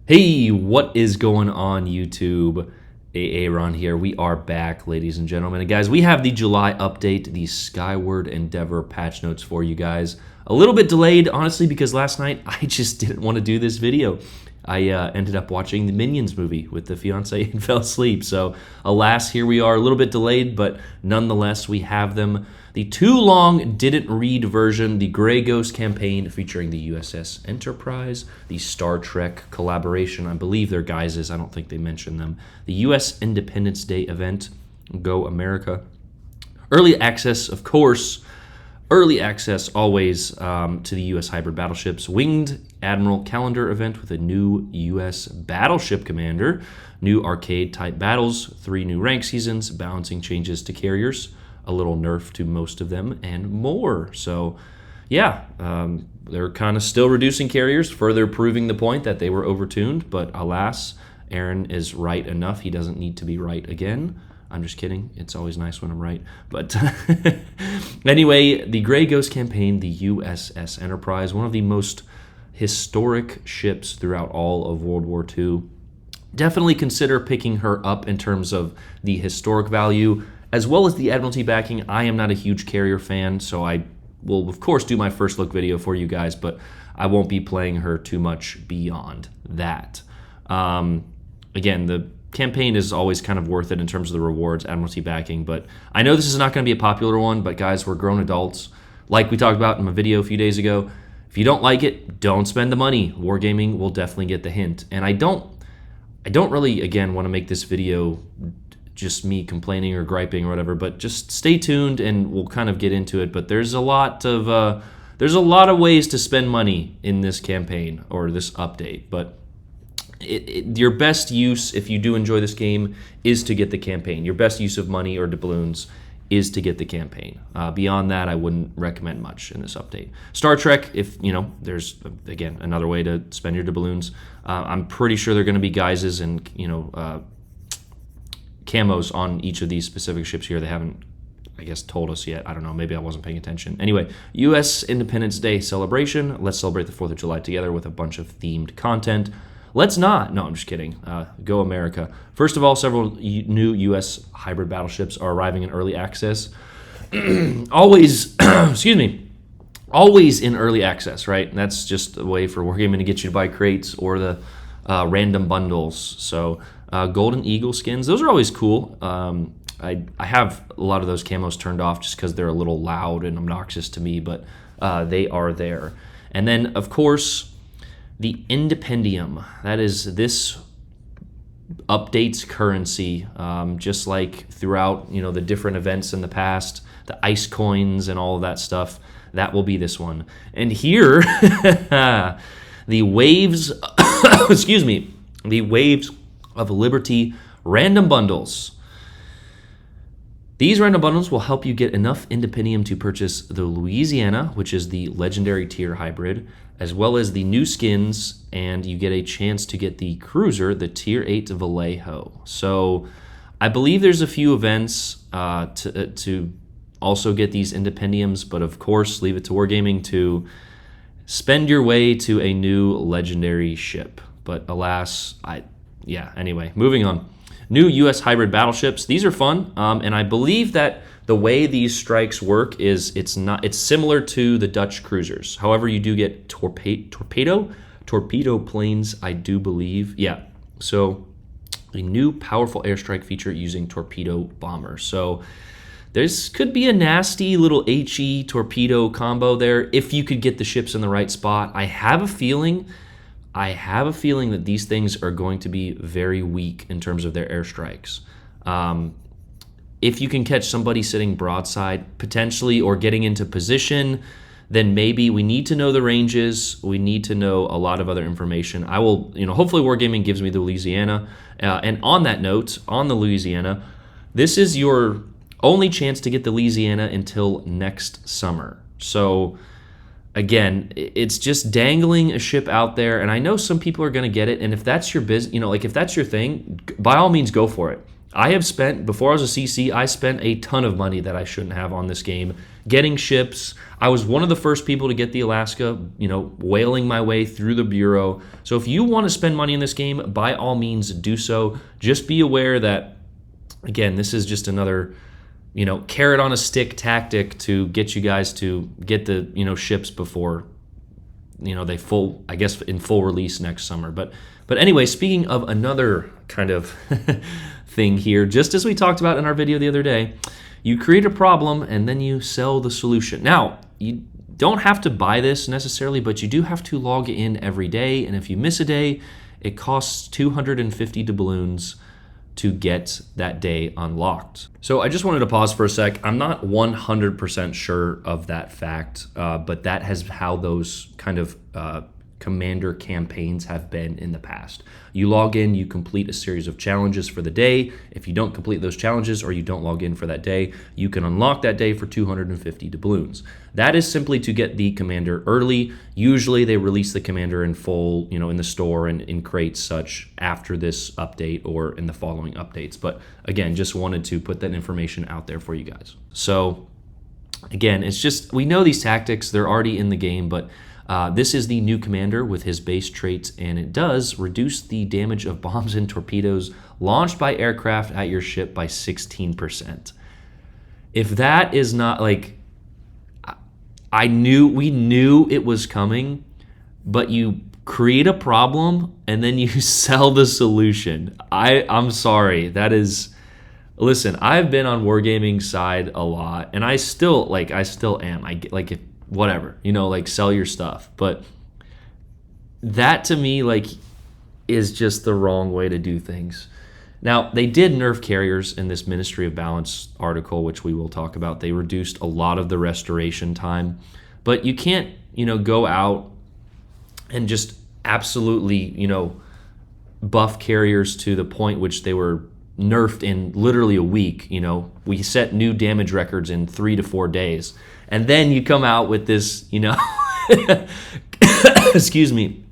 Hey, what is going on, YouTube? Aaron here. We are back, ladies and gentlemen. And guys, we have the July update, the Skyward Endeavor patch notes for you guys. A little bit delayed, honestly, because last night I just didn't want to do this video. I ended up watching the Minions movie with the fiance and fell asleep. So, alas, here we are, a little bit delayed, but nonetheless, we have them. The too long didn't read version, the Grey Ghost campaign featuring the USS Enterprise, the Star Trek collaboration, I believe they're guises, I don't think they mentioned them, the US Independence Day event, Go America, early access, of course, early access always to the U.S. hybrid battleships, Winged Admiral calendar event with a new U.S. battleship commander, new arcade-type battles, 3 new rank seasons, balancing changes to carriers, a little nerf to most of them, and more. So, yeah, they're kind of still reducing carriers, further proving the point that they were overtuned, but alas, Aaron is right enough. He doesn't need to be right again. I'm just kidding. It's always nice when I'm right. But anyway, the Grey Ghost campaign, the USS Enterprise, one of the most historic ships throughout all of World War II. Definitely consider picking her up in terms of the historic value, as well as the Admiralty backing. I am not a huge carrier fan, so I will, of course, do my first look video for you guys, but I won't be playing her too much beyond that. Again, the campaign is always kind of worth it in terms of the rewards, Admiralty backing, but I know this is not going to be a popular one, but guys, we're grown adults. Like we talked about in my video a few days ago, if you don't like it, don't spend the money. Wargaming will definitely get the hint. And I don't really, again, want to make this video just me complaining or griping or whatever, but just stay tuned and we'll kind of get into it. But there's a lot of ways to spend money in this campaign or this update, but your best use, if you do enjoy this game, is to get the campaign. Your best use of money or doubloons is to get the campaign. Beyond that, I wouldn't recommend much in this update. Star Trek, if there's again another way to spend your doubloons. I'm pretty sure they're going to be guises and camos on each of these specific ships here. They haven't, I guess, told us yet. I don't know. Maybe I wasn't paying attention. Anyway, U.S. Independence Day celebration. Let's celebrate the 4th of July together with a bunch of themed content. Let's not. No, I'm just kidding. Go America. First of all, several new U.S. hybrid battleships are arriving in early access. Always, excuse me, always in early access, right? And that's just a way for Wargaming to get you to buy crates or the random bundles. So Golden Eagle skins, those are always cool. I have a lot of those camos turned off just because they're a little loud and obnoxious to me, but they are there. And then, of course, the Independium, that is this update's currency, just like throughout the different events in the past, the ice coins and all of that stuff, that will be this one. And here, the waves, excuse me, the Waves of Liberty random bundles. These random bundles will help you get enough Independium to purchase the Louisiana, which is the legendary tier hybrid, as well as the new skins, and you get a chance to get the cruiser, the tier 8 Vallejo. So I believe there's a few events to also get these Independiums, but of course leave it to Wargaming to spend your way to a new legendary ship. But alas, anyway, moving on. New U.S. hybrid battleships. These are fun, and I believe that the way these strikes work is it's similar to the Dutch cruisers. However, you do get torpedo planes, I do believe. Yeah, so a new powerful airstrike feature using torpedo bombers. So this could be a nasty little HE torpedo combo there if you could get the ships in the right spot. I have a feeling that these things are going to be very weak in terms of their airstrikes. If you can catch somebody sitting broadside, potentially, or getting into position, then maybe we need to know the ranges. We need to know a lot of other information. I will, hopefully Wargaming gives me the Louisiana. And on that note, on the Louisiana, this is your only chance to get the Louisiana until next summer. So again, it's just dangling a ship out there, and I know some people are going to get it, and if that's your business, if that's your thing, by all means go for it. I have spent, before I was a CC, I spent a ton of money that I shouldn't have on this game. Getting ships. I was one of the first people to get the Alaska, whaling my way through the Bureau. So if you want to spend money in this game, by all means do so. Just be aware that, again, this is just another, carrot on a stick tactic to get you guys to get the, ships before, they in full release next summer. But anyway, speaking of another kind of thing here, just as we talked about in our video the other day, you create a problem and then you sell the solution. Now, you don't have to buy this necessarily, but you do have to log in every day. And if you miss a day, it costs 250 doubloons to get that day unlocked. So I just wanted to pause for a sec. I'm not 100% sure of that fact, but that has how those kind of commander campaigns have been in the past. You log in, you complete a series of challenges for the day. If you don't complete those challenges or you don't log in for that day, you can unlock that day for 250 doubloons. That is simply to get the commander early. Usually they release the commander in full, in the store and in crates such after this update or in the following updates. But again, just wanted to put that information out there for you guys. So again, it's just, we know these tactics, they're already in the game, but this is the new commander with his base traits, and it does reduce the damage of bombs and torpedoes launched by aircraft at your ship by 16%. If that is not we knew it was coming, but you create a problem and then you sell the solution. I'm sorry. That is, listen, I've been on Wargaming side a lot, and I still am. I get whatever, sell your stuff. But that to me, is just the wrong way to do things. Now, they did nerf carriers in this Ministry of Balance article, which we will talk about. They reduced a lot of the restoration time. But you can't, go out and just absolutely, buff carriers to the point which they were nerfed in literally a week. We set new damage records in 3 to 4 days. And then you come out with this, excuse me,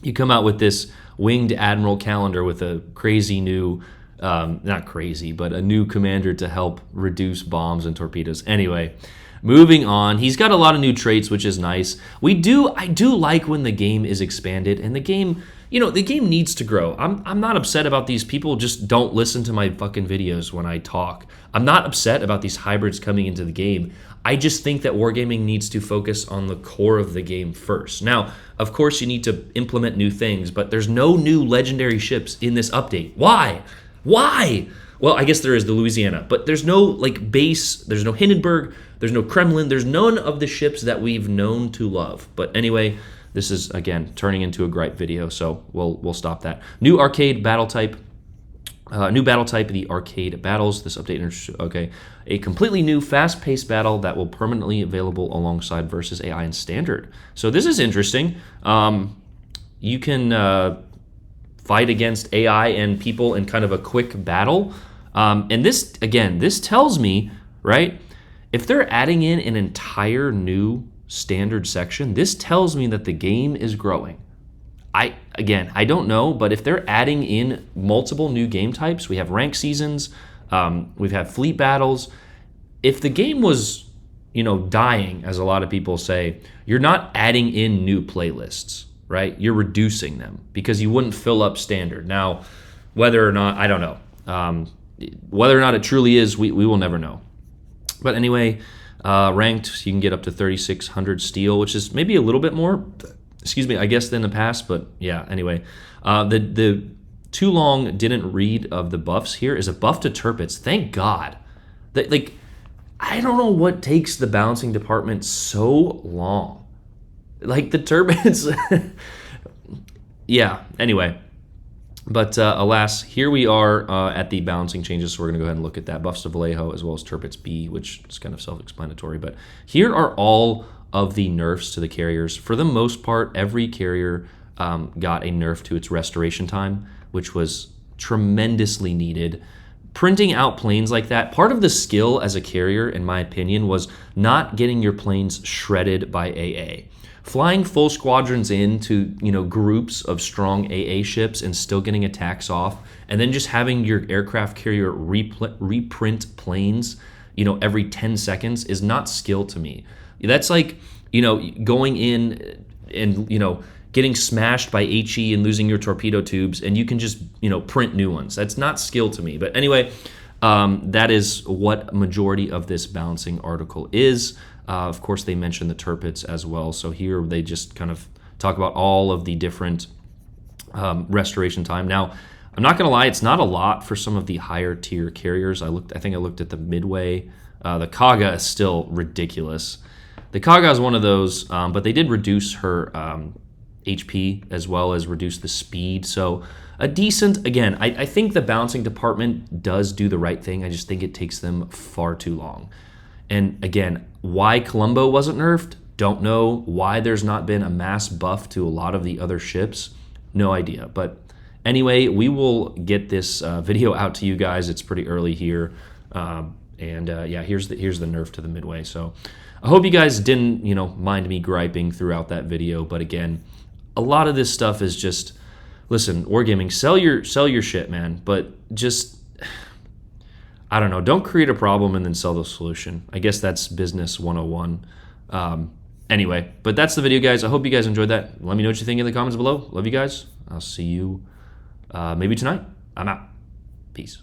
you come out with this Winged Admiral calendar with a crazy new, not crazy, but a new commander to help reduce bombs and torpedoes. Anyway, moving on. He's got a lot of new traits, which is nice. I do like when the game is expanded, and the game, the game needs to grow. I'm not upset about these people just don't listen to my fucking videos when I talk. I'm not upset about these hybrids coming into the game. I just think that Wargaming needs to focus on the core of the game first. Now, of course, you need to implement new things, but there's no new legendary ships in this update. Why? Well, I guess there is the Louisiana, but there's no base, there's no Hindenburg, there's no Kremlin, there's none of the ships that we've known to love. But anyway, this is, again, turning into a gripe video, so we'll stop that. New arcade battle type. New battle type, the arcade battles. This update, a completely new fast-paced battle that will permanently available alongside versus AI and standard. So this is interesting. You can fight against AI and people in kind of a quick battle. And this, again, this tells me, right, if they're adding in an entire new standard section, this tells me that the game is growing. I don't know, but if they're adding in multiple new game types, we have rank seasons, we've had fleet battles. If the game was, dying, as a lot of people say, you're not adding in new playlists, right? You're reducing them because you wouldn't fill up standard. Now, whether or not, I don't know. Whether or not it truly is, we will never know. But anyway, ranked, you can get up to 3,600 steel, which is maybe a little bit more, I guess, than the past, but yeah, anyway. The too long didn't read of the buffs here is a buff to Tirpitz. Thank God. I don't know what takes the balancing department so long. The Tirpitz. Yeah, anyway. But alas, here we are at the balancing changes, so we're going to go ahead and look at that. Buffs to Vallejo as well as Tirpitz B, which is kind of self-explanatory. But here are all of the nerfs to the carriers. For the most part, every carrier got a nerf to its restoration time, which was tremendously needed. printing out planes like that, part of the skill as a carrier, in my opinion, was not getting your planes shredded by AA. Flying full squadrons into, groups of strong AA ships and still getting attacks off, and then just having your aircraft carrier reprint planes, every 10 seconds is not skill to me. That's like, going in and, getting smashed by HE and losing your torpedo tubes, and you can just, print new ones. That's not skill to me. But anyway, that is what majority of this balancing article is. Of course, they mention the Tirpitz as well. So here they just kind of talk about all of the different restoration time. Now, I'm not going to lie, it's not a lot for some of the higher tier carriers. I think I looked at the Midway. The Kaga is still ridiculous. The Kaga is one of those, but they did reduce her HP as well as reduce the speed. So a decent, again, I think the balancing department does do the right thing. I just think it takes them far too long. And again, why Colombo wasn't nerfed? Don't know. Why there's not been a mass buff to a lot of the other ships? No idea. But anyway, we will get this video out to you guys. It's pretty early here. Yeah, here's the nerf to the Midway. So I hope you guys didn't, mind me griping throughout that video. But again, a lot of this stuff is just, listen, Wargaming, sell your shit, man. But just, I don't know, don't create a problem and then sell the solution. I guess that's business 101. Anyway, but that's the video, guys. I hope you guys enjoyed that. Let me know what you think in the comments below. Love you guys. I'll see you maybe tonight. I'm out. Peace.